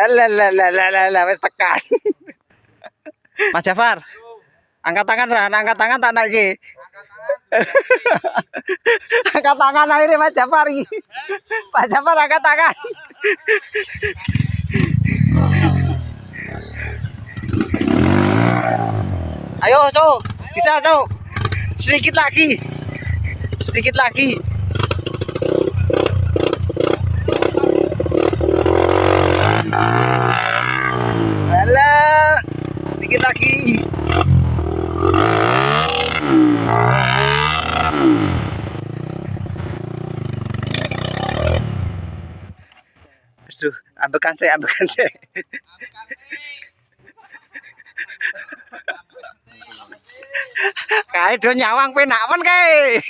Alah, wis tekan. Mas Jafar, angkat tangan Ran, angkat tangan tak naiki. Angkat tangan akhirnya Mas Jafar. Mas Jafar angkat tangan. Ayo, so. Bisa, so. Sedikit lagi. Sedikit lagi. Alah. Sedikit lagi. Aduh, ambekan saya. Kae do nyawang penak men kae.